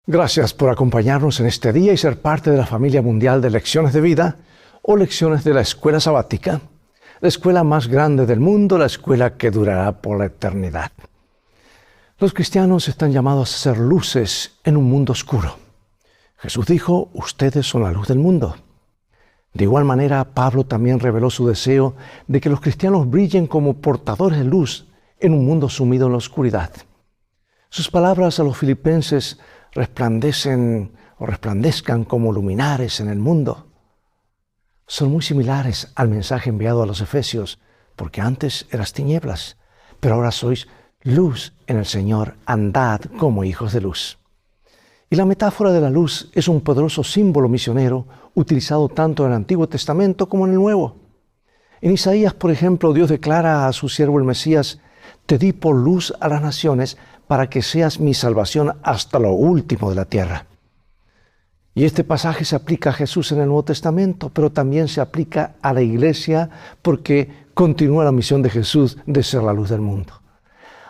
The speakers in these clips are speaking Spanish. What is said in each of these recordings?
Gracias por acompañarnos en este día y ser parte de la familia mundial de Lecciones de Vida o Lecciones de la Escuela Sabática, la escuela más grande del mundo, la escuela que durará por la eternidad. Los cristianos están llamados a ser luces en un mundo oscuro. Jesús dijo, ustedes son la luz del mundo. De igual manera, Pablo también reveló su deseo de que los cristianos brillen como portadores de luz en un mundo sumido en la oscuridad. Sus palabras a los filipenses resplandezcan como luminares en el mundo. Son muy similares al mensaje enviado a los efesios, porque antes eras tinieblas, pero ahora sois luz en el Señor, andad como hijos de luz. Y la metáfora de la luz es un poderoso símbolo misionero utilizado tanto en el Antiguo Testamento como en el Nuevo. En Isaías, por ejemplo, Dios declara a su siervo el Mesías, te di por luz a las naciones para que seas mi salvación hasta lo último de la tierra. Y este pasaje se aplica a Jesús en el Nuevo Testamento, pero también se aplica a la iglesia porque continúa la misión de Jesús de ser la luz del mundo.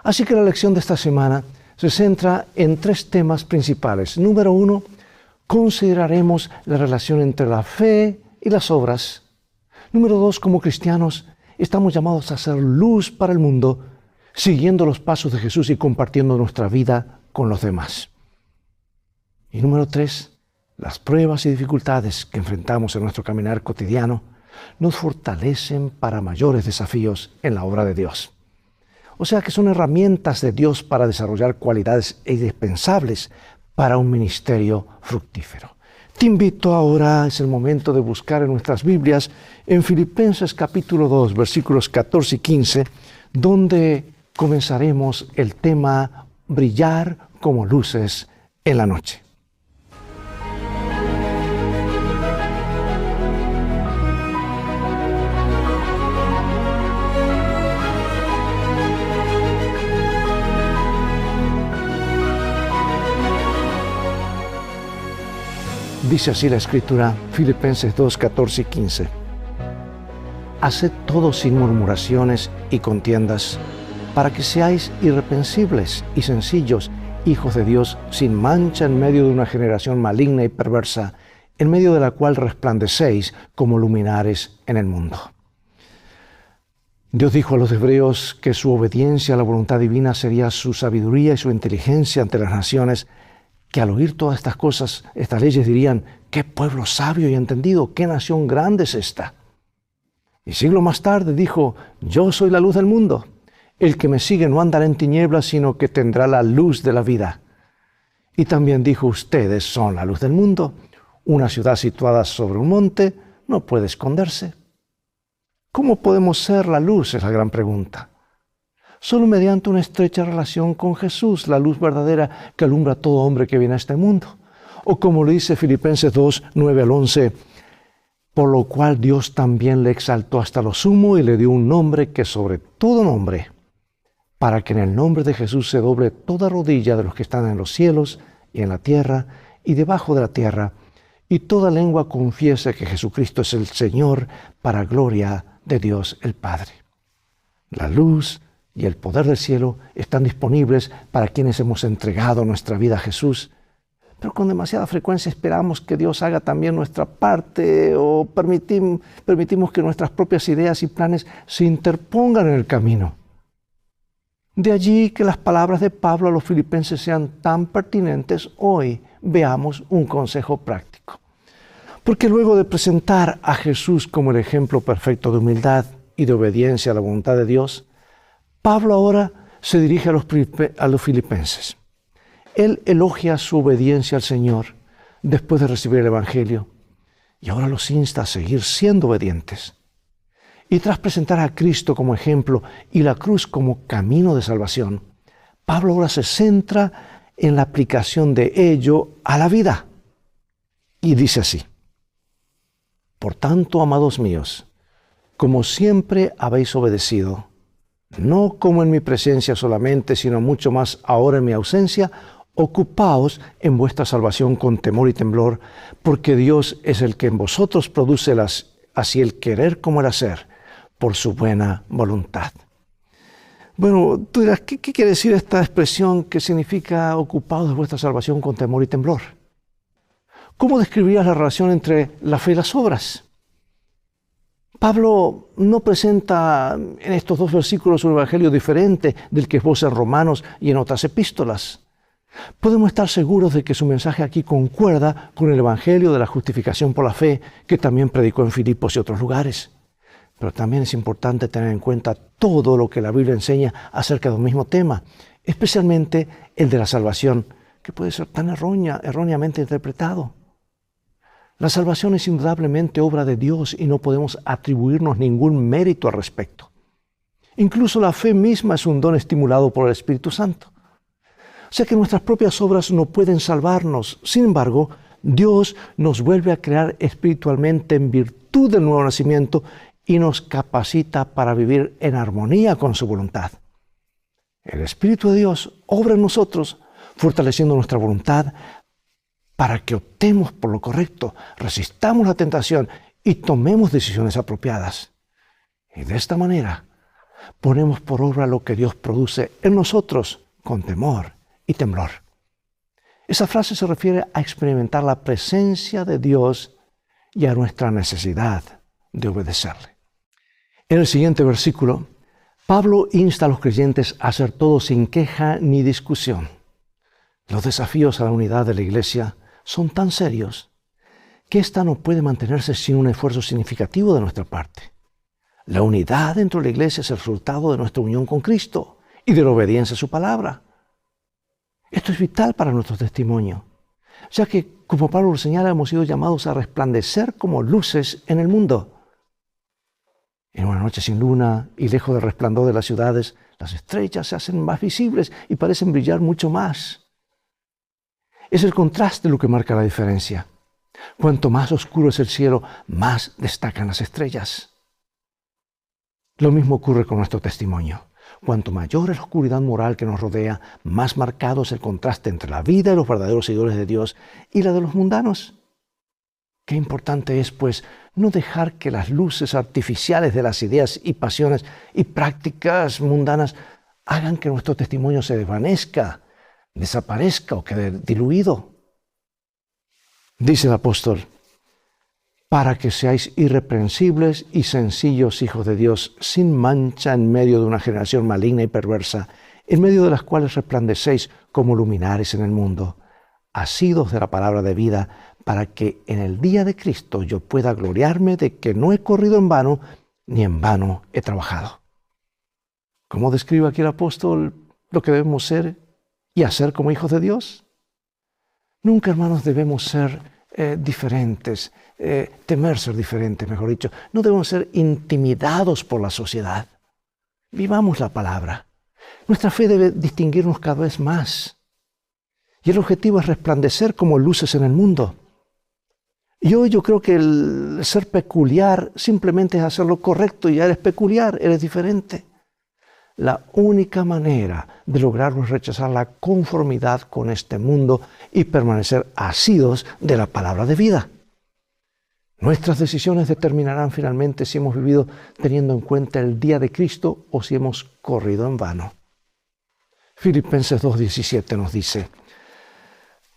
Así que la lección de esta semana se centra en tres temas principales. Número 1, consideraremos la relación entre la fe y las obras. Número 2, como cristianos, estamos llamados a ser luz para el mundo, siguiendo los pasos de Jesús y compartiendo nuestra vida con los demás. Y número 3, las pruebas y dificultades que enfrentamos en nuestro caminar cotidiano nos fortalecen para mayores desafíos en la obra de Dios. O sea que son herramientas de Dios para desarrollar cualidades indispensables para un ministerio fructífero. Te invito ahora, es el momento de buscar en nuestras Biblias, en Filipenses capítulo 2, versículos 14 y 15, donde comenzaremos el tema brillar como luces en la noche. Dice así la Escritura, Filipenses 2, 14 y 15. Haced todo sin murmuraciones y contiendas, para que seáis irreprensibles y sencillos, hijos de Dios, sin mancha en medio de una generación maligna y perversa, en medio de la cual resplandecéis como luminares en el mundo. Dios dijo a los hebreos que su obediencia a la voluntad divina sería su sabiduría y su inteligencia ante las naciones, que al oír todas estas cosas, estas leyes dirían, ¡qué pueblo sabio y entendido! ¡Qué nación grande es esta! Y siglo más tarde dijo, yo soy la luz del mundo. El que me sigue no andará en tinieblas, sino que tendrá la luz de la vida. Y también dijo, ustedes son la luz del mundo. Una ciudad situada sobre un monte no puede esconderse. ¿Cómo podemos ser la luz? Es la gran pregunta. Solo mediante una estrecha relación con Jesús, la luz verdadera que alumbra a todo hombre que viene a este mundo. O como lo dice Filipenses 2, 9 al 11, por lo cual Dios también le exaltó hasta lo sumo y le dio un nombre que sobre todo nombre, para que en el nombre de Jesús se doble toda rodilla de los que están en los cielos y en la tierra y debajo de la tierra, y toda lengua confiese que Jesucristo es el Señor para gloria de Dios el Padre. La luz y el poder del cielo están disponibles para quienes hemos entregado nuestra vida a Jesús, pero con demasiada frecuencia esperamos que Dios haga también nuestra parte o permitimos que nuestras propias ideas y planes se interpongan en el camino. De allí que las palabras de Pablo a los filipenses sean tan pertinentes hoy. Veamos un consejo práctico. Porque luego de presentar a Jesús como el ejemplo perfecto de humildad y de obediencia a la voluntad de Dios, Pablo ahora se dirige a los filipenses. Él elogia su obediencia al Señor después de recibir el Evangelio y ahora los insta a seguir siendo obedientes. Y tras presentar a Cristo como ejemplo y la cruz como camino de salvación, Pablo ahora se centra en la aplicación de ello a la vida. Y dice así, por tanto, amados míos, como siempre habéis obedecido, no como en mi presencia solamente, sino mucho más ahora en mi ausencia, ocupaos en vuestra salvación con temor y temblor, porque Dios es el que en vosotros produce así el querer como el hacer, por su buena voluntad. Bueno, tú dirás, ¿qué quiere decir esta expresión que significa ocupados de vuestra salvación con temor y temblor? ¿Cómo describirías la relación entre la fe y las obras? Pablo no presenta en estos dos versículos un evangelio diferente del que esboza en Romanos y en otras epístolas. Podemos estar seguros de que su mensaje aquí concuerda con el evangelio de la justificación por la fe que también predicó en Filipos y otros lugares. Pero también es importante tener en cuenta todo lo que la Biblia enseña acerca de un mismo tema, especialmente el de la salvación, que puede ser tan erróneamente interpretado. La salvación es indudablemente obra de Dios y no podemos atribuirnos ningún mérito al respecto. Incluso la fe misma es un don estimulado por el Espíritu Santo. O sea que nuestras propias obras no pueden salvarnos. Sin embargo, Dios nos vuelve a crear espiritualmente en virtud del nuevo nacimiento y nos capacita para vivir en armonía con su voluntad. El Espíritu de Dios obra en nosotros, fortaleciendo nuestra voluntad para que optemos por lo correcto, resistamos la tentación y tomemos decisiones apropiadas. Y de esta manera ponemos por obra lo que Dios produce en nosotros con temor y temblor. Esa frase se refiere a experimentar la presencia de Dios y a nuestra necesidad de obedecerle. En el siguiente versículo, Pablo insta a los creyentes a hacer todo sin queja ni discusión. Los desafíos a la unidad de la iglesia son tan serios que ésta no puede mantenerse sin un esfuerzo significativo de nuestra parte. La unidad dentro de la iglesia es el resultado de nuestra unión con Cristo y de la obediencia a su palabra. Esto es vital para nuestro testimonio, ya que, como Pablo lo señala, hemos sido llamados a resplandecer como luces en el mundo. En una noche sin luna y lejos del resplandor de las ciudades, las estrellas se hacen más visibles y parecen brillar mucho más. Es el contraste lo que marca la diferencia. Cuanto más oscuro es el cielo, más destacan las estrellas. Lo mismo ocurre con nuestro testimonio. Cuanto mayor es la oscuridad moral que nos rodea, más marcado es el contraste entre la vida de los verdaderos seguidores de Dios y la de los mundanos. Qué importante es, pues, no dejar que las luces artificiales de las ideas y pasiones y prácticas mundanas hagan que nuestro testimonio se desvanezca, desaparezca o quede diluido. Dice el apóstol, para que seáis irreprensibles y sencillos hijos de Dios, sin mancha en medio de una generación maligna y perversa, en medio de las cuales resplandecéis como luminares en el mundo, asidos de la palabra de vida, para que en el día de Cristo yo pueda gloriarme de que no he corrido en vano, ni en vano he trabajado. ¿Cómo describe aquí el apóstol lo que debemos ser y hacer como hijos de Dios? Nunca, hermanos, debemos ser diferentes, temer ser diferentes, mejor dicho. No debemos ser intimidados por la sociedad. Vivamos la palabra. Nuestra fe debe distinguirnos cada vez más. Y el objetivo es resplandecer como luces en el mundo. Y hoy yo creo que el ser peculiar simplemente es hacer lo correcto y ya eres peculiar, eres diferente. La única manera de lograrlo es rechazar la conformidad con este mundo y permanecer asidos de la palabra de vida. Nuestras decisiones determinarán finalmente si hemos vivido teniendo en cuenta el día de Cristo o si hemos corrido en vano. Filipenses 2:17 nos dice,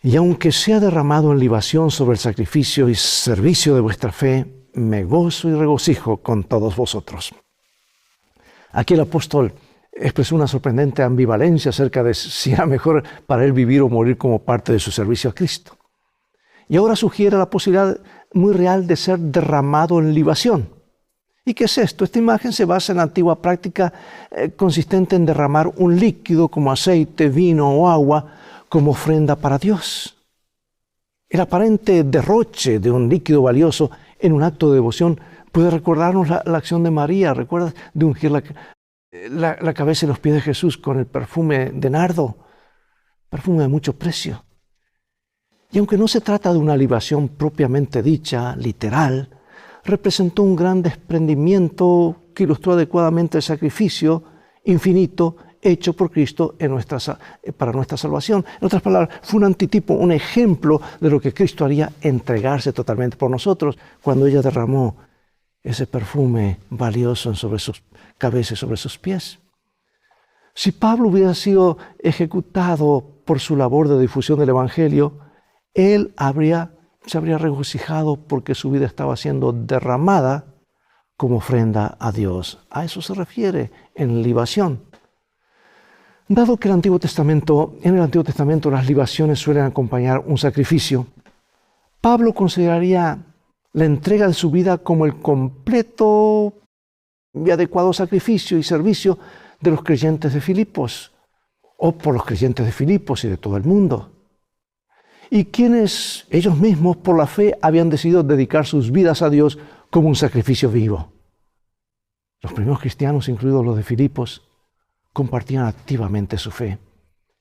y aunque sea derramado en libación sobre el sacrificio y servicio de vuestra fe, me gozo y regocijo con todos vosotros. Aquí el apóstol expresó una sorprendente ambivalencia acerca de si era mejor para él vivir o morir como parte de su servicio a Cristo. Y ahora sugiere la posibilidad muy real de ser derramado en libación. ¿Y qué es esto? Esta imagen se basa en la antigua práctica consistente en derramar un líquido como aceite, vino o agua como ofrenda para Dios. El aparente derroche de un líquido valioso en un acto de devoción puede recordarnos la acción de María. ¿Recuerdas? De ungir la cabeza y los pies de Jesús con el perfume de nardo, perfume de mucho precio. Y aunque no se trata de una libación propiamente dicha, literal, representó un gran desprendimiento que ilustró adecuadamente el sacrificio infinito hecho por Cristo para nuestra salvación. En otras palabras, fue un antitipo, un ejemplo de lo que Cristo haría entregarse totalmente por nosotros cuando ella derramó ese perfume valioso sobre sus cabezas y sobre sus pies. Si Pablo hubiera sido ejecutado por su labor de difusión del Evangelio, él se habría regocijado porque su vida estaba siendo derramada como ofrenda a Dios. A eso se refiere en libación. Dado que en el Antiguo Testamento las libaciones suelen acompañar un sacrificio, Pablo consideraría la entrega de su vida como el completo y adecuado sacrificio y servicio de los creyentes de Filipos, o por los creyentes de Filipos y de todo el mundo, y quienes ellos mismos por la fe habían decidido dedicar sus vidas a Dios como un sacrificio vivo. Los primeros cristianos, incluidos los de Filipos, compartían activamente su fe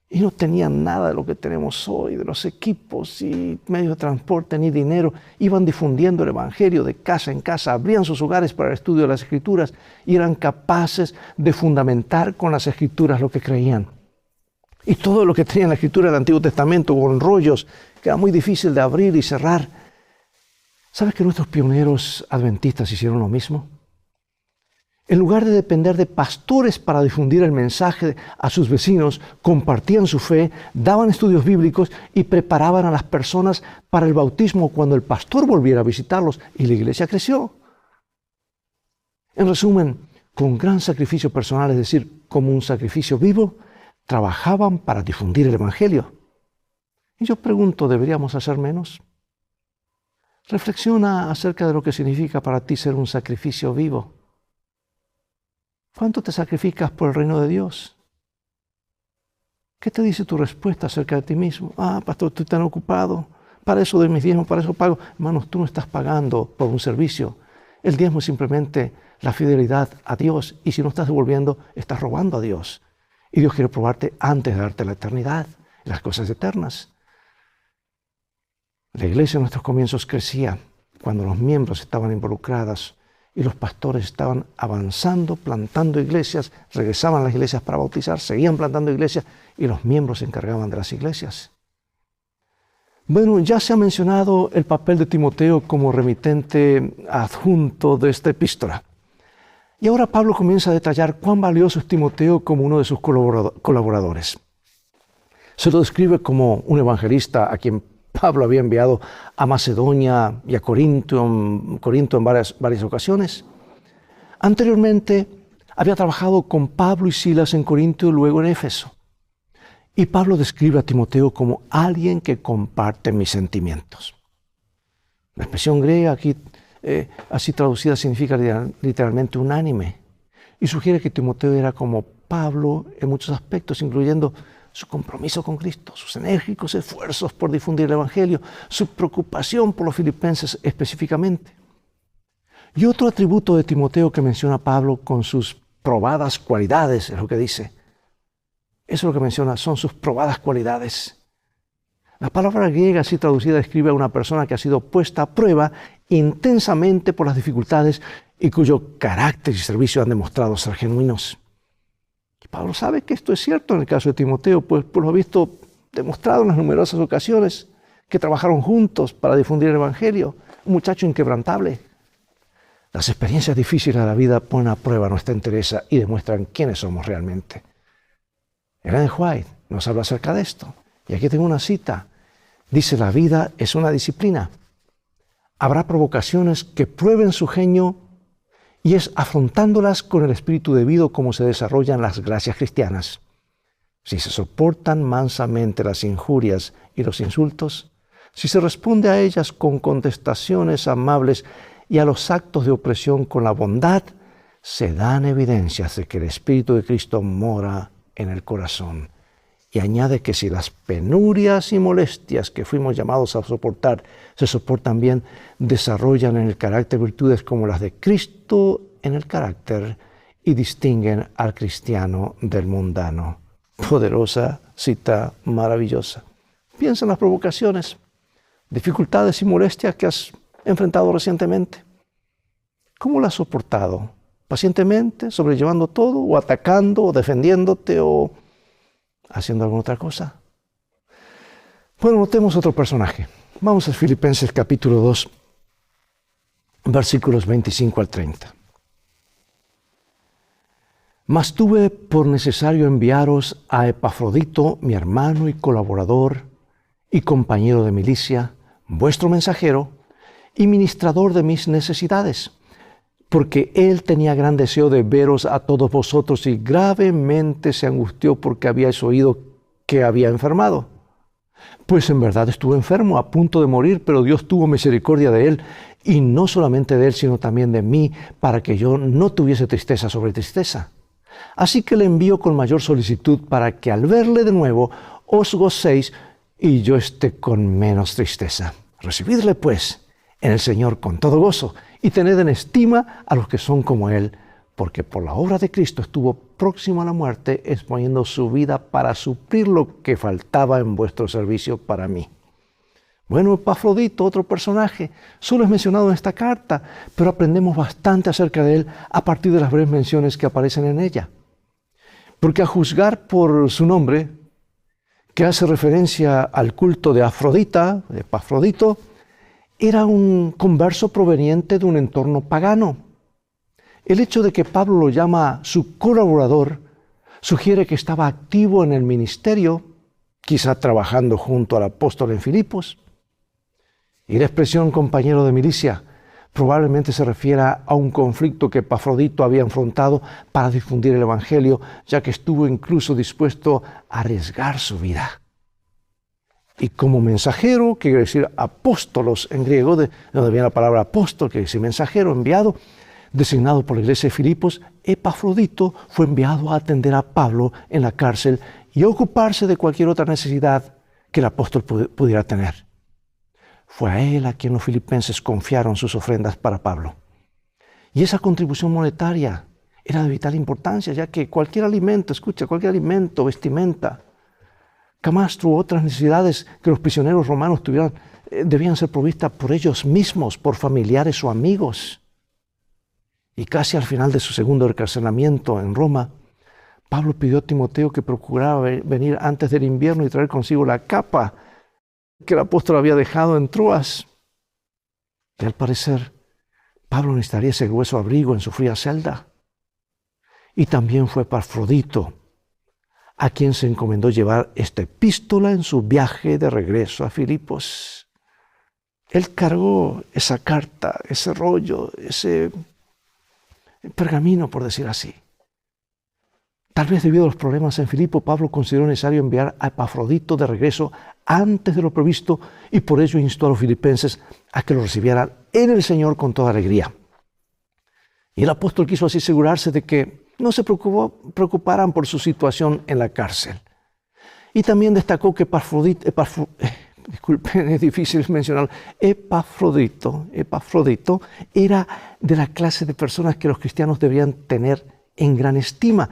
y no tenían nada de lo que tenemos hoy, de los equipos y medios de transporte ni dinero. Iban difundiendo el Evangelio de casa en casa, abrían sus hogares para el estudio de las Escrituras y eran capaces de fundamentar con las Escrituras lo que creían. Y todo lo que tenía en la Escritura del Antiguo Testamento, con rollos, que era muy difícil de abrir y cerrar. ¿Sabes que nuestros pioneros adventistas hicieron lo mismo? En lugar de depender de pastores para difundir el mensaje a sus vecinos, compartían su fe, daban estudios bíblicos y preparaban a las personas para el bautismo cuando el pastor volviera a visitarlos, y la iglesia creció. En resumen, con gran sacrificio personal, es decir, como un sacrificio vivo, trabajaban para difundir el Evangelio. Y yo pregunto, ¿deberíamos hacer menos? Reflexiona acerca de lo que significa para ti ser un sacrificio vivo. ¿Cuánto te sacrificas por el reino de Dios? ¿Qué te dice tu respuesta acerca de ti mismo? Pastor, estoy tan ocupado. Para eso doy mis diezmos, para eso pago. Hermanos, tú no estás pagando por un servicio. El diezmo es simplemente la fidelidad a Dios. Y si no estás devolviendo, estás robando a Dios. Y Dios quiere probarte antes de darte la eternidad, las cosas eternas. La iglesia en nuestros comienzos crecía cuando los miembros estaban involucrados y los pastores estaban avanzando, plantando iglesias, regresaban a las iglesias para bautizar, seguían plantando iglesias y los miembros se encargaban de las iglesias. Bueno, ya se ha mencionado el papel de Timoteo como remitente adjunto de esta epístola. Y ahora Pablo comienza a detallar cuán valioso es Timoteo como uno de sus colaboradores. Se lo describe como un evangelista a quien Pablo había enviado a Macedonia y a Corinto en varias ocasiones. Anteriormente había trabajado con Pablo y Silas en Corinto y luego en Éfeso. Y Pablo describe a Timoteo como alguien que comparte mis sentimientos. La expresión griega aquí, así traducida, significa literalmente unánime. Y sugiere que Timoteo era como Pablo en muchos aspectos, incluyendo su compromiso con Cristo, sus enérgicos esfuerzos por difundir el Evangelio, su preocupación por los filipenses específicamente. Y otro atributo de Timoteo que menciona Pablo con sus probadas cualidades, es lo que dice. Eso es lo que menciona, son sus probadas cualidades. La palabra griega así traducida describe a una persona que ha sido puesta a prueba intensamente por las dificultades y cuyo carácter y servicio han demostrado ser genuinos. Y Pablo sabe que esto es cierto en el caso de Timoteo, pues por lo visto demostrado en las numerosas ocasiones que trabajaron juntos para difundir el Evangelio, un muchacho inquebrantable. Las experiencias difíciles de la vida ponen a prueba nuestra entereza y demuestran quiénes somos realmente. Ellen White nos habla acerca de esto. Y aquí tengo una cita. Dice, la vida es una disciplina. Habrá provocaciones que prueben su genio y es afrontándolas con el espíritu debido como se desarrollan las gracias cristianas. Si se soportan mansamente las injurias y los insultos, si se responde a ellas con contestaciones amables y a los actos de opresión con la bondad, se dan evidencias de que el Espíritu de Cristo mora en el corazón. Y añade que si las penurias y molestias que fuimos llamados a soportar se soportan bien, desarrollan en el carácter virtudes como las de Cristo en el carácter y distinguen al cristiano del mundano. Poderosa cita, maravillosa. Piensa en las provocaciones, dificultades y molestias que has enfrentado recientemente. ¿Cómo las has soportado? ¿Pacientemente, sobrellevando todo, o atacando, o defendiéndote, o haciendo alguna otra cosa? Bueno, notemos otro personaje. Vamos a Filipenses capítulo 2, versículos 25 al 30. Mas tuve por necesario enviaros a Epafrodito, mi hermano y colaborador y compañero de milicia, vuestro mensajero y ministrador de mis necesidades, porque él tenía gran deseo de veros a todos vosotros y gravemente se angustió porque habíais oído que había enfermado. Pues en verdad estuvo enfermo, a punto de morir, pero Dios tuvo misericordia de él, y no solamente de él, sino también de mí, para que yo no tuviese tristeza sobre tristeza. Así que le envío con mayor solicitud para que al verle de nuevo os gocéis y yo esté con menos tristeza. Recibidle pues en el Señor con todo gozo y tened en estima a los que son como él, porque por la obra de Cristo estuvo próximo a la muerte, exponiendo su vida para suplir lo que faltaba en vuestro servicio para mí. Bueno, Epafrodito, otro personaje, solo es mencionado en esta carta, pero aprendemos bastante acerca de él a partir de las breves menciones que aparecen en ella. Porque a juzgar por su nombre, que hace referencia al culto de Afrodita, de Epafrodito, era un converso proveniente de un entorno pagano. El hecho de que Pablo lo llama su colaborador sugiere que estaba activo en el ministerio, quizá trabajando junto al apóstol en Filipos. Y la expresión compañero de milicia probablemente se refiera a un conflicto que Epafrodito había enfrentado para difundir el evangelio, ya que estuvo incluso dispuesto a arriesgar su vida. Y como mensajero, que quiere decir apóstolos en griego, de donde viene la palabra apóstol, que quiere decir mensajero, enviado, designado por la iglesia de Filipos, Epafrodito fue enviado a atender a Pablo en la cárcel y a ocuparse de cualquier otra necesidad que el apóstol pudiera tener. Fue a él a quien los filipenses confiaron sus ofrendas para Pablo. Y esa contribución monetaria era de vital importancia, ya que cualquier alimento, vestimenta, camastro u otras necesidades que los prisioneros romanos tuvieran, debían ser provistas por ellos mismos, por familiares o amigos. Y casi al final de su segundo encarcelamiento en Roma, Pablo pidió a Timoteo que procurara venir antes del invierno y traer consigo la capa que el apóstol había dejado en Troas. Y al parecer, Pablo necesitaría ese grueso abrigo en su fría celda. Y también fue Epafrodito a quien se encomendó llevar esta epístola en su viaje de regreso a Filipos. Él cargó esa carta, ese rollo, ese pergamino, por decir así. Tal vez debido a los problemas en Filipo, Pablo consideró necesario enviar a Epafrodito de regreso antes de lo previsto y por ello instó a los filipenses a que lo recibieran en el Señor con toda alegría. Y el apóstol quiso así asegurarse de que no se preocuparan por su situación en la cárcel. Y también destacó que es difícil mencionarlo, Epafrodito era de la clase de personas que los cristianos debían tener en gran estima,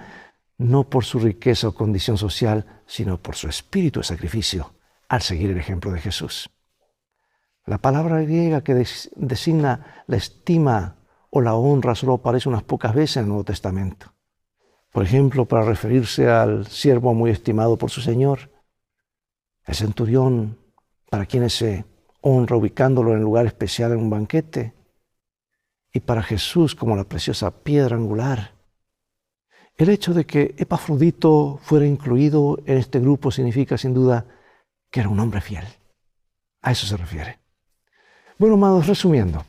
no por su riqueza o condición social, sino por su espíritu de sacrificio al seguir el ejemplo de Jesús. La palabra griega que designa la estima o la honra solo aparece unas pocas veces en el Nuevo Testamento. Por ejemplo, para referirse al siervo muy estimado por su Señor, el centurión, para quienes se honra ubicándolo en lugar especial en un banquete, y para Jesús como la preciosa piedra angular. El hecho de que Epafrodito fuera incluido en este grupo significa sin duda que era un hombre fiel. A eso se refiere. Bueno, amados, resumiendo,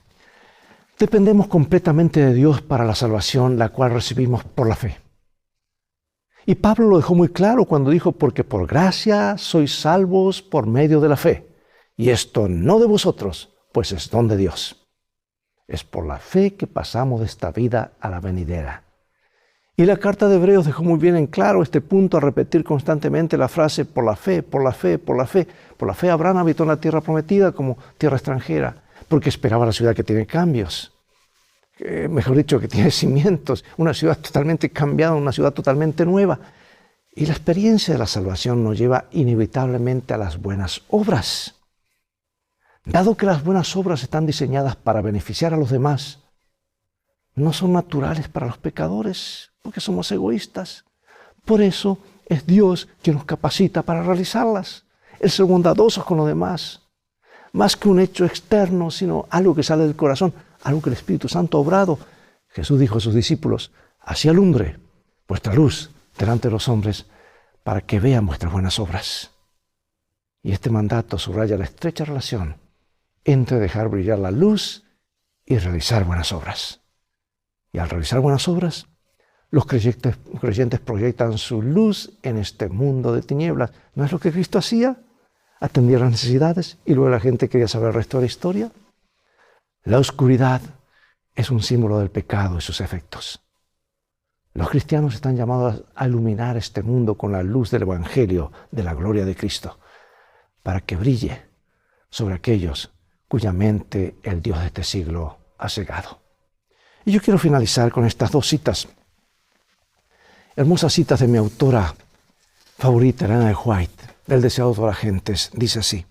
dependemos completamente de Dios para la salvación, la cual recibimos por la fe. Y Pablo lo dejó muy claro cuando dijo, porque por gracia sois salvos por medio de la fe. Y esto no de vosotros, pues es don de Dios. Es por la fe que pasamos de esta vida a la venidera. Y la carta de Hebreos dejó muy bien en claro este punto al repetir constantemente la frase por la fe, por la fe, por la fe. Por la fe Abraham habitó en la tierra prometida como tierra extranjera, porque esperaba la ciudad que tiene cambios. Mejor dicho, que tiene cimientos, una ciudad totalmente cambiada, una ciudad totalmente nueva. Y la experiencia de la salvación nos lleva inevitablemente a las buenas obras. Dado que las buenas obras están diseñadas para beneficiar a los demás, no son naturales para los pecadores, porque somos egoístas. Por eso es Dios quien nos capacita para realizarlas. El ser bondadosos con los demás. Más que un hecho externo, sino algo que sale del corazón, algo que el Espíritu Santo ha obrado. Jesús dijo a sus discípulos, así alumbre vuestra luz delante de los hombres, para que vean vuestras buenas obras. Y este mandato subraya la estrecha relación entre dejar brillar la luz y realizar buenas obras. Y al realizar buenas obras, los creyentes proyectan su luz en este mundo de tinieblas. ¿No es lo que Cristo hacía? Atendía las necesidades y luego la gente quería saber el resto de la historia. La oscuridad es un símbolo del pecado y sus efectos. Los cristianos están llamados a iluminar este mundo con la luz del Evangelio de la gloria de Cristo, para que brille sobre aquellos cuya mente el Dios de este siglo ha cegado. Y yo quiero finalizar con estas dos citas, hermosas citas de mi autora favorita, Ellen G. White, del Deseado de todas las gentes. Dice así: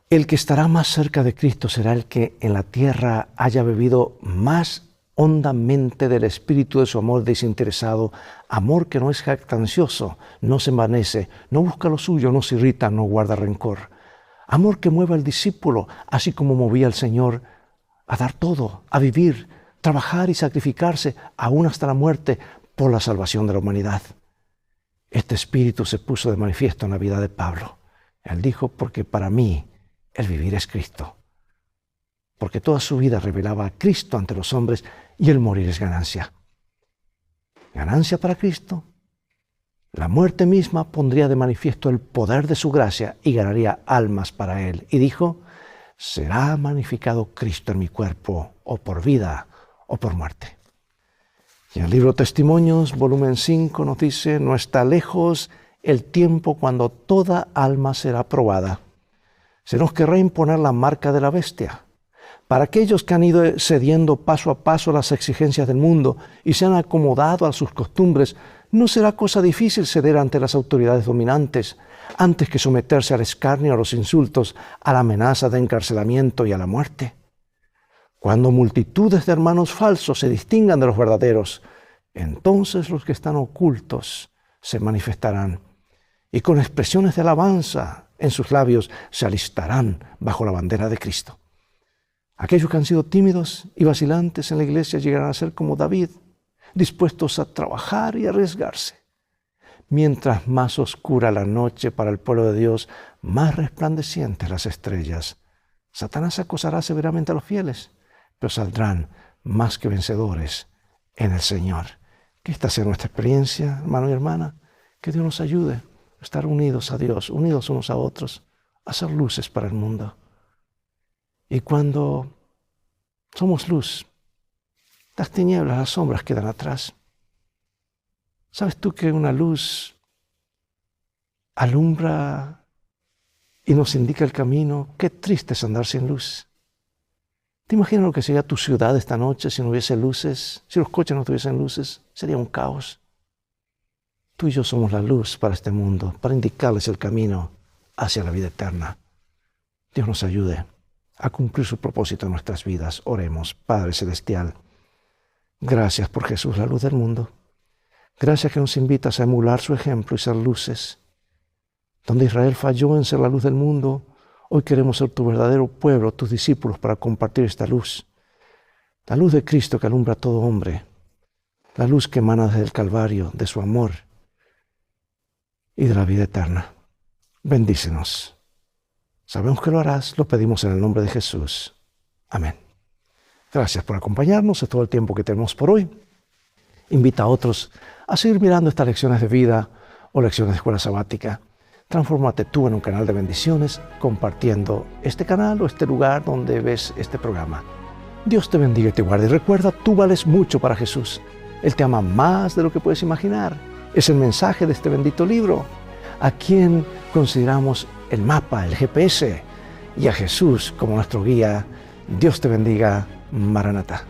el que estará más cerca de Cristo será el que en la tierra haya bebido más hondamente del espíritu de su amor desinteresado, amor que no es jactancioso, no se envanece, no busca lo suyo, no se irrita, no guarda rencor. Amor que mueve al discípulo, así como movía al Señor a dar todo, a vivir, trabajar y sacrificarse, aún hasta la muerte, por la salvación de la humanidad. Este espíritu se puso de manifiesto en la vida de Pablo. Él dijo: porque para mí el vivir es Cristo. Porque toda su vida revelaba a Cristo ante los hombres y el morir es ganancia. Ganancia para Cristo. La muerte misma pondría de manifiesto el poder de su gracia y ganaría almas para Él. Y dijo: será magnificado Cristo en mi cuerpo, o por vida o por muerte. Y en el libro Testimonios, volumen 5, nos dice: no está lejos el tiempo cuando toda alma será probada. Se nos querrá imponer la marca de la bestia. Para aquellos que han ido cediendo paso a paso las exigencias del mundo y se han acomodado a sus costumbres, no será cosa difícil ceder ante las autoridades dominantes, antes que someterse al escarnio, a los insultos, a la amenaza de encarcelamiento y a la muerte. Cuando multitudes de hermanos falsos se distingan de los verdaderos, entonces los que están ocultos se manifestarán y con expresiones de alabanza en sus labios se alistarán bajo la bandera de Cristo. Aquellos que han sido tímidos y vacilantes en la iglesia llegarán a ser como David, dispuestos a trabajar y arriesgarse. Mientras más oscura la noche para el pueblo de Dios, más resplandecientes las estrellas. Satanás acosará severamente a los fieles, pero saldrán más que vencedores en el Señor. Que esta sea nuestra experiencia, hermano y hermana. Que Dios nos ayude a estar unidos a Dios, unidos unos a otros, a ser luces para el mundo. Y cuando somos luz, las tinieblas, las sombras quedan atrás. ¿Sabes tú que una luz alumbra y nos indica el camino? Qué triste es andar sin luz. ¿Te imaginas lo que sería tu ciudad esta noche si no hubiese luces? Si los coches no tuviesen luces, sería un caos. Tú y yo somos la luz para este mundo, para indicarles el camino hacia la vida eterna. Dios nos ayude a cumplir su propósito en nuestras vidas. Oremos. Padre Celestial, gracias por Jesús, la luz del mundo. Gracias que nos invitas a emular su ejemplo y ser luces. Donde Israel falló en ser la luz del mundo, hoy queremos ser tu verdadero pueblo, tus discípulos, para compartir esta luz. La luz de Cristo que alumbra a todo hombre. La luz que emana desde el Calvario, de su amor y de la vida eterna. Bendícenos. Sabemos que lo harás, lo pedimos en el nombre de Jesús. Amén. Gracias por acompañarnos, es todo el tiempo que tenemos por hoy. Invita a otros a seguir mirando estas lecciones de vida o lecciones de escuela sabática. Transfórmate tú en un canal de bendiciones compartiendo este canal o este lugar donde ves este programa. Dios te bendiga y te guarde. Y recuerda, tú vales mucho para Jesús. Él te ama más de lo que puedes imaginar. Es el mensaje de este bendito libro. A quien consideramos el mapa, el GPS, y a Jesús como nuestro guía. Dios te bendiga. Maranatá.